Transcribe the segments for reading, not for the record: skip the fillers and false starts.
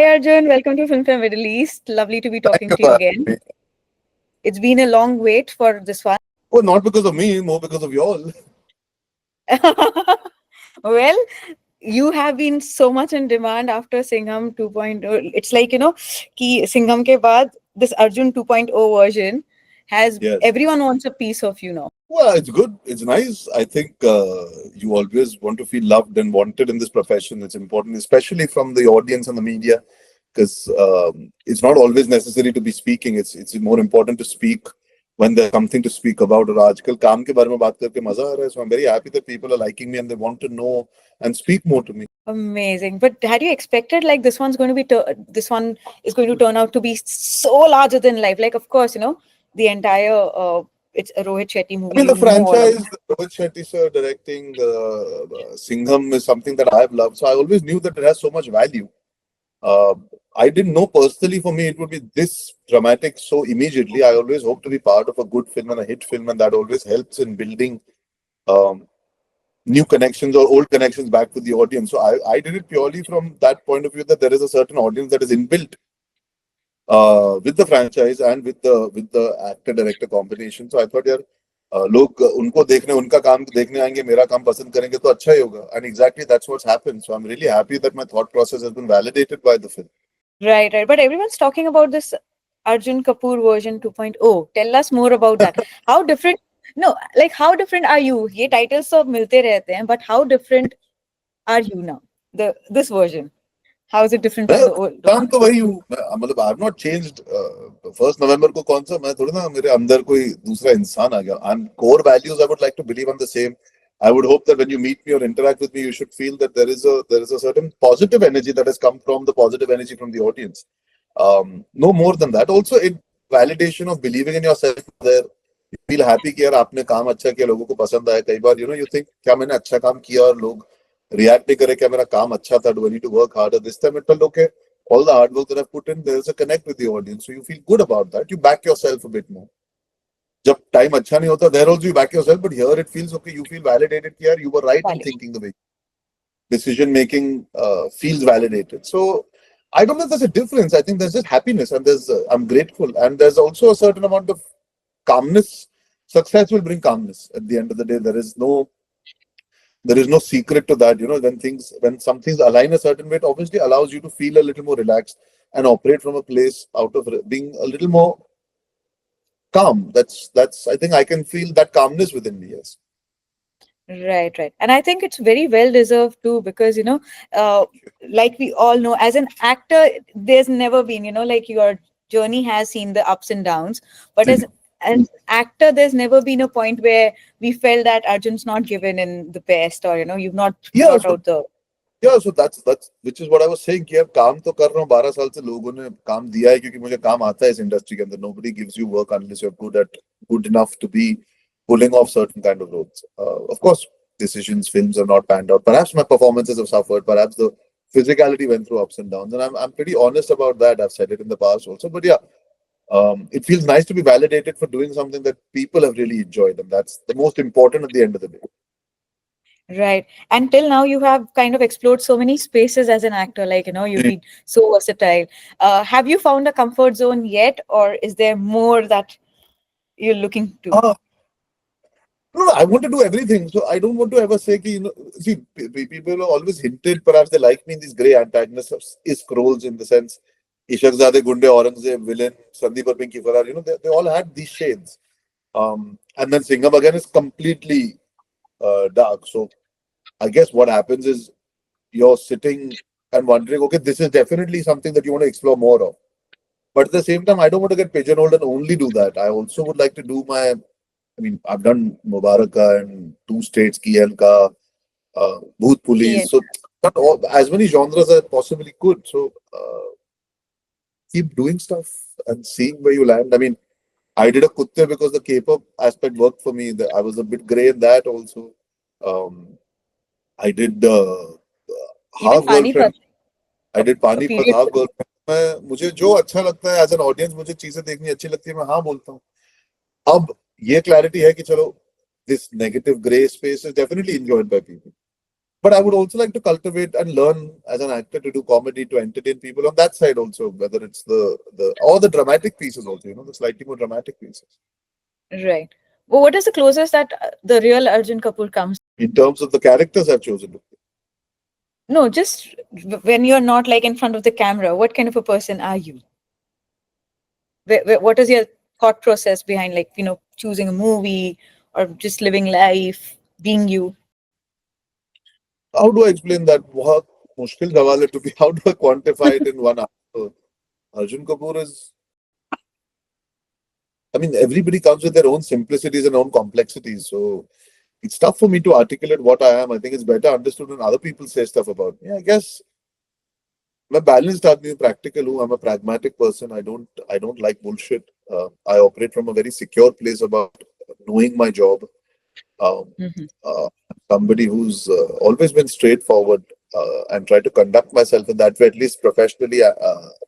Arjun, welcome to Filmfare Middle East. Lovely to be Thank talking you to you for again. having me. It's been a long wait for this one. Oh, not because of me, more because of y'all. Well, you have been so much in demand after Singham 2.0. It's like, ki Singham ke baad, this Arjun 2.0 version has Yes. everyone wants a piece of you now. Well, it's good. It's nice. I think you always want to feel loved and wanted in this profession. It's important, especially from the audience and the media, because it's not always necessary to be speaking. It's more important to speak when there's something to speak about. और आजकल काम के बारे में बात करके मजा आ रहा है. So I'm very happy that people are liking me and they want to know and speak more to me. Amazing. But had you expected like this one is going to turn out to be so larger than life? Like, of course, the entire it's a Rohit Shetty I movie. mean, You the know all of. franchise, Rohit Shetty sir directing Singham is something that I've loved. So I always knew that it has so much value. Uh, I didn't know personally for me it would be this dramatic so immediately. I always hope to be part of a good film and a hit film, and that always helps in building um, new connections or old connections back with the audience. So I did it purely from that point of view that there is a certain audience that is inbuilt with the franchise and with the actor director combination. So I thought यार लोग उनको देखने उनका काम देखने आएंगे मेरा काम पसंद करेंगे तो अच्छा ही होगा. And exactly that's what's happened. So I'm really happy that my thought process has been validated by the film. Right, right. But everyone's talking about this Arjun Kapoor version 2.0. Tell us more about that. How different? No, like how different are you? ये titles तो मिलते रहते हैं, but how different are you now? This version. How is it different from मैं the old? काम तो वही हूँ. मतलब आई हैव नॉट चेंज्ड. 1 नवंबर को कौन सा मैं थोड़ी ना मेरे अंदर कोई दूसरा इंसान आ गया. I am core values I would like to believe on the same. I would hope that when you meet me or interact with me, you should feel that there is a certain positive energy that has come from the positive energy from the audience. No more than that. Also, in validation of believing in yourself, there you feel happy कि यार आपने काम अच्छा किया, लोगों को पसंद आया. कई बार you think क्या मैंने अच्छा काम किया और लोग react नहीं करे, क्या मेरा काम अच्छा था, do I need to work harder? This time it felt okay. All the hard work that I've put in, there's a connect with the audience, so you feel good about that. You back yourself a bit more. जब time अच्छा नहीं होता, there also you back yourself, but here it feels okay. You feel validated कि यार you were right in thinking the way. Decision making feels validated. So I don't know if there's a difference. I think there's just happiness, and I'm grateful, and there's also a certain amount of calmness. Success will bring calmness at the end of the day. There is no secret to that. When some things align a certain way, it obviously allows you to feel a little more relaxed and operate from a place out of being a little more calm. That's I think I can feel that calmness within me. Yes. Right, right. And I think it's very well deserved too, because, like we all know, as an actor, there's never been, like your journey has seen the ups and downs. But as an actor, there's never been a point where we felt that Arjun's not given in the best, or, you've not Yeah. brought So out the. yeah. So that's which is what I was saying. कि यार काम तो कर रहा हूँ. 12 साल से लोगों ने काम दिया है क्योंकि मुझे काम आता है इस इंडस्ट्री के अंदर. Nobody gives you work unless you're good enough to be pulling off certain kind of roles. Of course, decisions, films have not panned out. Perhaps my performances have suffered. Perhaps the physicality went through ups and downs, and I'm pretty honest about that. I've said it in the past also. But yeah, it feels nice to be validated for doing something that people have really enjoyed, and that's the most important at the end of the day. Right. Until now, you have kind of explored so many spaces as an actor, like, you've been so versatile. Have you found a comfort zone yet, or is there more that you're looking to? Uh, no, I want to do everything. So I don't want to ever say, see, people have always hinted, perhaps they like me in these grey antagonists, is roles in the sense, Ishaqzade, Gunde, Aurangzeb, villain, Sandeep or Pinky Farrar, they all had these shades. And then Singham again is completely dark. So I guess what happens is you're sitting and wondering, okay, this is definitely something that you want to explore more of. But at the same time, I don't want to get pigeonholed and only do that. I also would like to do I've done Mubaraka and two states, KL ka, Bhoot Yeah. Police. So, but as many genres as I possibly could. So, keep doing stuff and seeing where you land. I did a Kutte because the K-pop aspect worked for me. I was a bit grey in that also. Um, I did Even Half Girlfriend. Panipat, I did a Panipat, period. Half Girlfriend. मुझे जो अच्छा लगता है as an audience, मुझे चीजें देखनी अच्छी लगती है, मैं हाँ बोलता हूँ. अब ये क्लैरिटी है कि चलो, this negative grey space is definitely enjoyed by people. But I would also like to cultivate and learn as an actor to do comedy to entertain people on that side also, whether it's the or the dramatic pieces also, the slightly more dramatic pieces. Right. Well, what is the closest that the real Arjun Kapoor comes? In terms of the characters I've chosen to play. No, just when you're not like in front of the camera, what kind of a person are you? What is your thought process behind, like, choosing a movie or just living life, being you? How do I explain that? बहुत मुश्किल सवाल है to be. How do I quantify it in one answer? Arjun Kapoor is. I mean, everybody comes with their own simplicities and own complexities. So it's tough for me to articulate what I am. I think it's better understood when other people say stuff about me. I guess मैं balanced आदमी हूँ, practical हूँ. I'm a pragmatic person. I don't like bullshit. I operate from a very secure place about knowing my job. Um, Hmm. uh, Somebody who's always been straightforward and try to conduct myself in that way, at least professionally.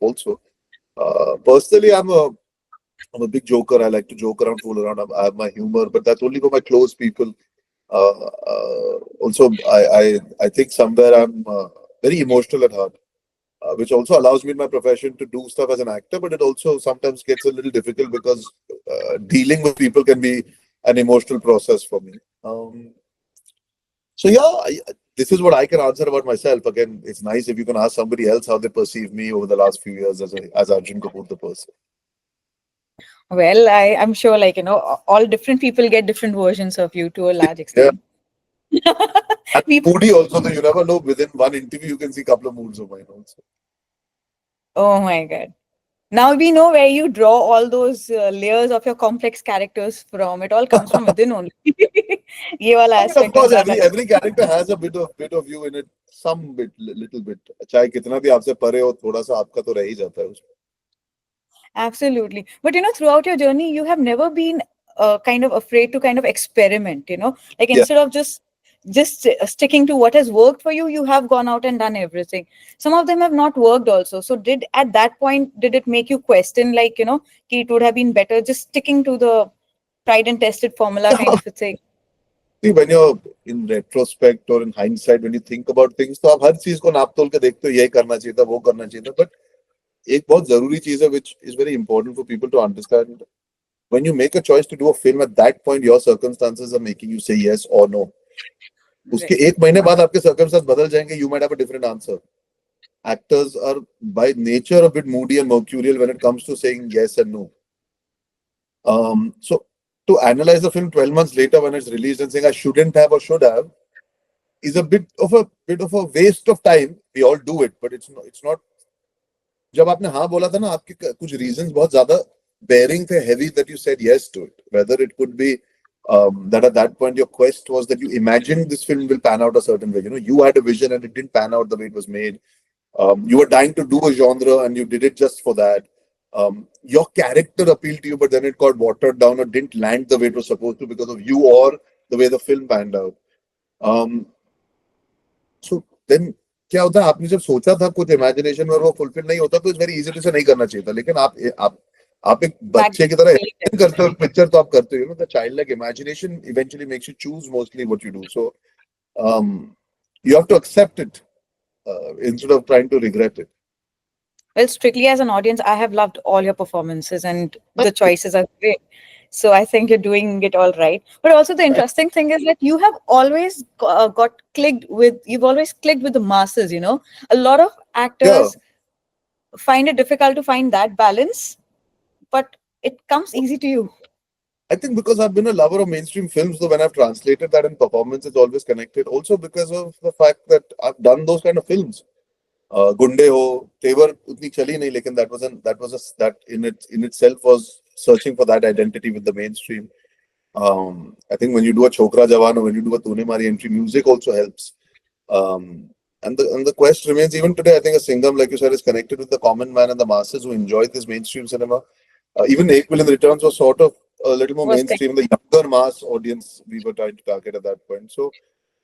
Also, personally, I'm a big joker. I like to joke around, fool around. I have my humor, but that's only for my close people. Also, I think somewhere I'm very emotional at heart, which also allows me in my profession to do stuff as an actor. But it also sometimes gets a little difficult because dealing with people can be an emotional process for me. So yeah, this is what I can answer about myself. Again, it's nice if you can ask somebody else how they perceive me over the last few years as Arjun Kapoor the person. Well, I'm sure, like, all different people get different versions of you to a large Yeah, extent. and People, moody also. So you never know. Within one interview, you can see a couple of moods of mine also. oh my God. Now we know where you draw all those layers of your complex characters from. It all comes from within only. ये वाला I mean, of aspect of course, that. every character has a bit of you in it, some bit, little bit. चाहे कितना भी आपसे परे हो, थोड़ा सा आपका तो रह ही जाता है उसमें. Absolutely. But throughout your journey, you have never been kind of afraid to kind of experiment, like Yeah. instead of just sticking to what has worked for you, you have gone out and done everything. Some of them have not worked also. So did at that point, did it make you question, like, ki it would have been better just sticking to the tried and tested formula kind of a thing? See, when you're in retrospect or in hindsight, when you think about things, तो आप हर चीज को नाप तोल के देखते हो, ये करना चाहिए था, वो करना चाहिए था. But एक बहुत जरूरी चीज है, which is very important for people to understand. When you make a choice to do a film, at that point, your circumstances are making you say yes or no. उसके Right. एक महीने बाद आपके circumstances बदल जाएंगे. You might have a different answer. Actors are by nature a bit moody and mercurial when it comes to saying yes and no. So to analyze the film 12 months later when it's released and saying I shouldn't have or should have is a bit of a waste of time. We all do it, but it's not. जब आपने हाँ बोला था ना, आपके कुछ reasons बहुत ज्यादा bearing थे, heavy, that you said yes to it. Whether it could be that at that point your quest was that you imagined this film will pan out a certain way. You had a vision and it didn't pan out the way it was made. You were dying to do a genre and you did it just for that. Your character appealed to you, but then it got watered down or didn't land the way it was supposed to because of you or the way the film panned out. Um, so then क्या होता है, आपने जब सोचा था कुछ imagination और वो फुलफिल नहीं होता तो इट्स वेरी इजी टू से नहीं करना चाहिए था. लेकिन आप एक Back बच्चे की तरह imagine करते हो पिक्चर, तो आप करते हो. The child like imagination eventually makes you choose mostly what you do. So you have to accept it instead of trying to regret it. Well, strictly as an audience, I have loved all your performances and the choices are great. So I think you're doing it all right. But also the interesting thing is that you have always you've always clicked with the masses. A lot of Yeah, actors find it difficult to find that balance, but it comes easy to you. I think because I've been a lover of mainstream films, though when I've translated that in performance, it's always connected. Also because of the fact that I've done those kind of films. गुंडे हो, तेवर उतनी चली नहीं, लेकिन that in itself was searching for that identity with the mainstream. I think when you do a Chokra Jawan or when you do a Tune Mari entry, music also helps. And the quest remains even today. I think a Singham, like you said, is connected with the common man and the masses who enjoy this mainstream cinema. Even 8 Million Returns was sort of a little more Was mainstream, the younger mass audience we were trying to target at that point. So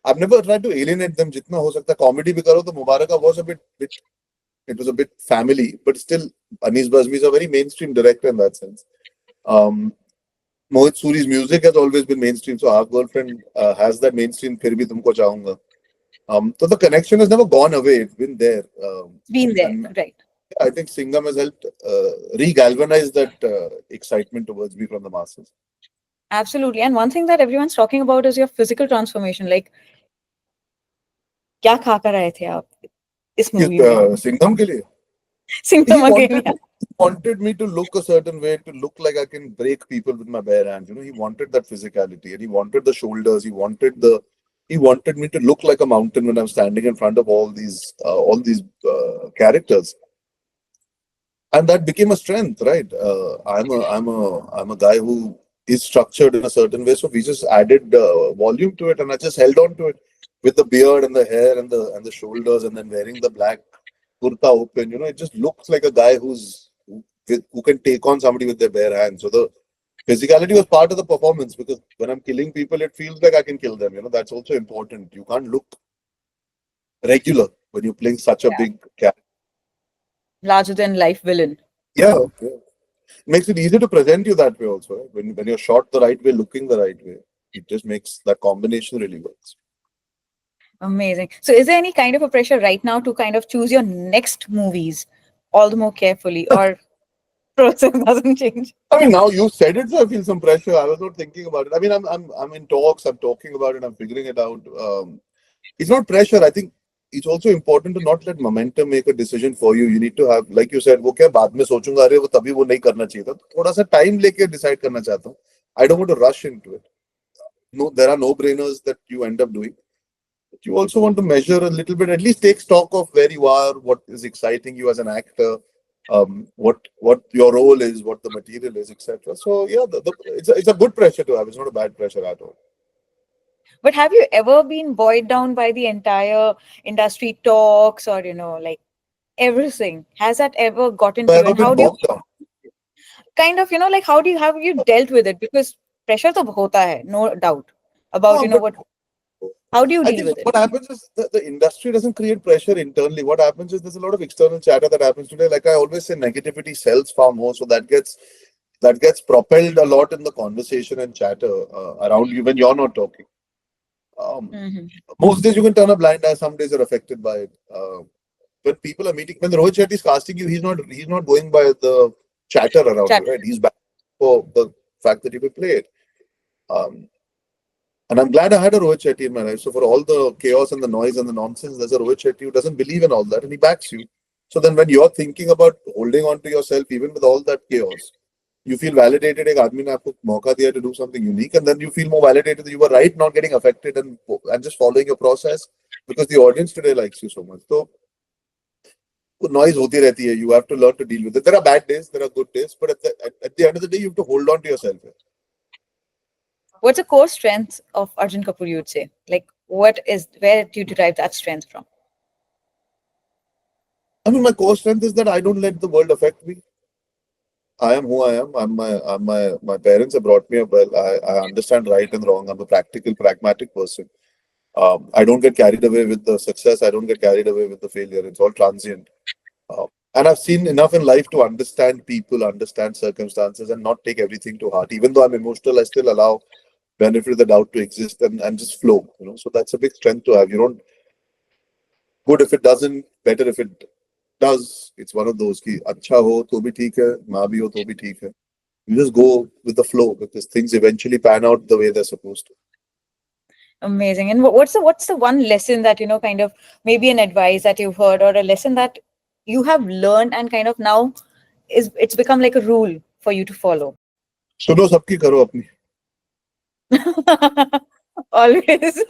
I've never tried to alienate them. Jitna ho sakta comedy bhi karo, to Mubaraka was it was a bit family, but still Anis Bazmi is a very mainstream director in that sense. Um, Mohit Suri's music has always been mainstream, so our girlfriend has that mainstream. फिर भी तुमको चाहूंगा. So the connection has never gone away. It's been there. It's been there, And right? I think Singham has helped re-galvanize that excitement towards me from the masses. Absolutely. And one thing that everyone's talking about is your physical transformation. Like, क्या खा कर आए थे आप इस movie में? Singham ke liye. He Singham again. wanted me to look a certain way, to look like I can break people with my bare hands. He wanted that physicality, and he wanted the shoulders. He wanted me to look like a mountain when I'm standing in front of all these characters, and that became a strength, right? I'm a guy who is structured in a certain way, so we just added volume to it, and I just held on to it with the beard and the hair and the shoulders, and then wearing the black kurta open. It just looks like a guy who can take on somebody with their bare hands. So the physicality was part of the performance, because when I'm killing people, it feels like I can kill them. That's also important. You can't look regular when you're playing such a Yeah. big character. Larger than life villain. Yeah, yeah. Makes it easier to present you that way also. Right? When you're shot the right way, looking the right way, it just makes that combination really works. Amazing. So is there any kind of a pressure right now to kind of choose your next movies all the more carefully, or process doesn't change? I mean, now you said it, so I feel some pressure. I was not thinking about it. I mean, I'm in talks. I'm talking about it. I'm figuring it out. It's not pressure. I think it's also important to not let momentum make a decision for you. You need to have, like you said, वो क्या बाद में सोचूंगा, अरे वो तभी वो नहीं करना चाहिए था. थोड़ा सा time लेके decide करना चाहता हूँ. I don't want to rush into it. No, there are no-brainers that you end up doing. But you also want to measure a little bit, at least take stock of where you are, what is exciting you as an actor, what your role is, what the material is, etc. So yeah, it's a good pressure to have. It's not a bad pressure at all. But have you ever been buoyed down by the entire industry talks, or like everything? Has that ever gotten Have to I you? ever And been how do you bogged down? kind of, like how do you have you dealt with it? Because pressure to hota hai, no doubt about No, but what. How do you I deal think with it? what happens is the industry doesn't create pressure internally. What happens is there's a lot of external chatter that happens today. Like I always say, negativity sells far more, so that gets propelled a lot in the conversation and chatter around you when you're not talking. Um, Hmm. Most days you can turn a blind eye. Some days you're affected by it. When people are meeting, when Rohit Shetty is casting you, he's not going by the chatter around you, Chat. right? He's back for the fact that you will play it. Um, and I'm glad I had a Rohit Shetty in my life. So for all the chaos and the noise and the nonsense, there's a Rohit Shetty who doesn't believe in all that and he backs you. So then when you're thinking about holding on to yourself, even with all that chaos, you feel validated. एक आदमी ने आपको मौका दिया to do something unique, and then you feel more validated that you were right, not getting affected and just following your process because the audience today likes you so much. So noise होती रहती है. You have to learn to deal with it. There are bad days, there are good days, but at the end of the day, you have to hold on to yourself. What's a core strength of Arjun Kapoor, you'd say? Like, where do you derive that strength from? I mean, my core strength is that I don't let the world affect me. I am who I am. My parents have brought me up well. I understand right and wrong. I'm a practical, pragmatic person. I don't get carried away with the success. I don't get carried away with the failure. It's all transient. And I've seen enough in life to understand people, understand circumstances, and not take everything to heart. Even though I'm emotional, I still allow benefit of the doubt to exist and just flow. So that's a big strength to have. You don't good if it doesn't, better if it does. It's one of those कि अच्छा हो तो भी ठीक है, ना भी हो तो भी ठीक है. You just go with the flow because things eventually pan out the way they're supposed to. Amazing. And what's the one lesson that kind of maybe an advice that you've heard, or a lesson that you have learned and kind of now it's become like a rule for you to follow? सुनो सबकी करो अपनी. Always.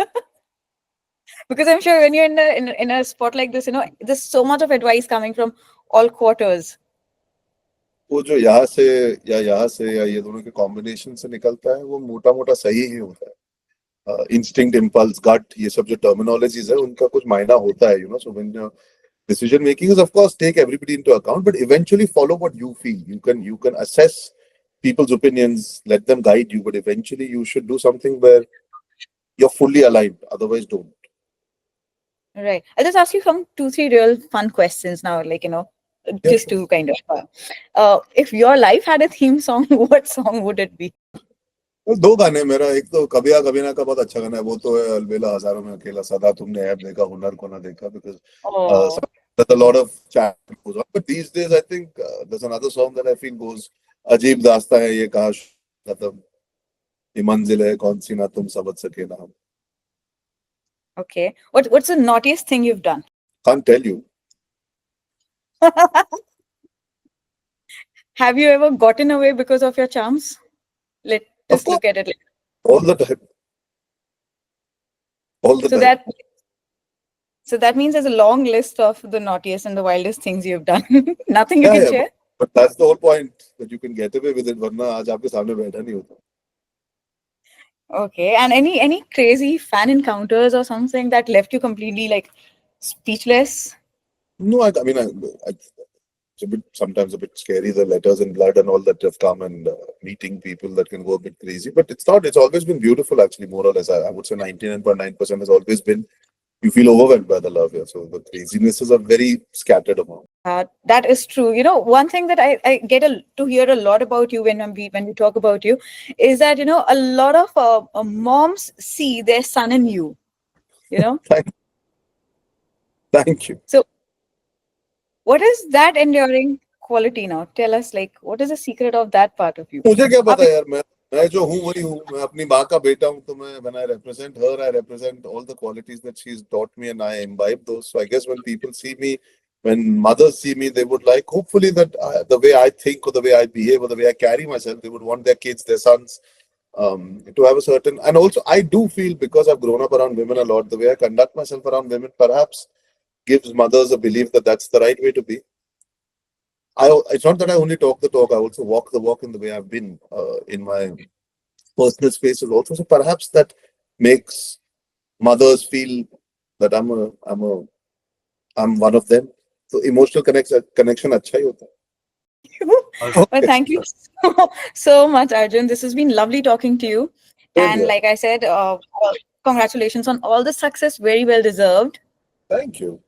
Because I'm sure when you're in a spot like this, there's so much of advice coming from all quarters. वो जो यहाँ से या ये दोनों के कॉम्बिनेशन से निकलता है वो मोटा मोटा सही ही होता है. इंस्टिंक्ट इम्पल्स गट ये सब जो टर्मिनोलॉजीज है उनका कुछ मायना होता है. So when decision making is of course take everybody into account, but eventually follow what you feel. You can assess people's opinions, let them guide you, but eventually you should do something where you're fully aligned, otherwise don't. Right. I'll just ask you some two, three real fun questions now, like, Yeah, just sure. to kind of, if your life had a theme song, what song would it be? बस दो गाने मेरा, एक तो कबिया कबीना का बहुत अच्छा गाना है, वो तो है अलबेला हजारों में अकेला, सदा तुमने ऐब देखा हुनर को ना देखा, because Oh, there's a lot of chat goes on. But these days I think there's another song that I feel goes, अजीब दास्तां है ये कहा खत्म, ये मंजिल है कौन सी ना तुम समझ सके ना हम. okay. What's the naughtiest thing you've done? Can't tell you. Have you ever gotten away because of your charms? Let Of us course, look at it. all the time, all the So time. that so that means there's a long list of the naughtiest and the wildest things you've done. Nothing you Yeah, can yeah, share? but that's the whole point, that you can get away with it, वरना आज आपके सामने बैठा नहीं होता. Okay. And any crazy fan encounters or something that left you completely like speechless? No, I mean, it's a bit, sometimes a bit scary, the letters in blood and all that have come, and meeting people that can go a bit crazy. But it's not, it's always been beautiful, actually, more or less. I would say 99.9% has always been, you feel overwhelmed by the love here. So the craziness is a very scattered amount. That is true. You know, one thing that I get to hear a lot about you when we talk about you is that, you know, a lot of moms see their son in you, you know. Thank, thank you. So what is that enduring quality now? Tell us, like, what is the secret of that part of you? मुझे क्या Up पता यार, मैं जो हूँ वही हूँ, मैं अपनी माँ का बेटा हूँ, तो मैं, when I represent her, I represent all the qualities that she's taught me, and I imbibe those. So I guess when people see me, when mothers see me, they would like, hopefully, that the way I think or the way I behave or the way I carry myself, they would want their kids, their sons, to have a certain. And also, I do feel, because I've grown up around women a lot, the way I conduct myself around women perhaps gives mothers a belief that that's the right way to be. It's not that I only talk the talk, I also walk the walk in the way I've been in my personal spaces also. So perhaps that makes mothers feel that I'm one of them. So emotional connection अच्छा ही होता है. Well, Okay. thank you so much, Arjun. This has been lovely talking to you. Same And here. like I said, congratulations on all the success, very well deserved. Thank you.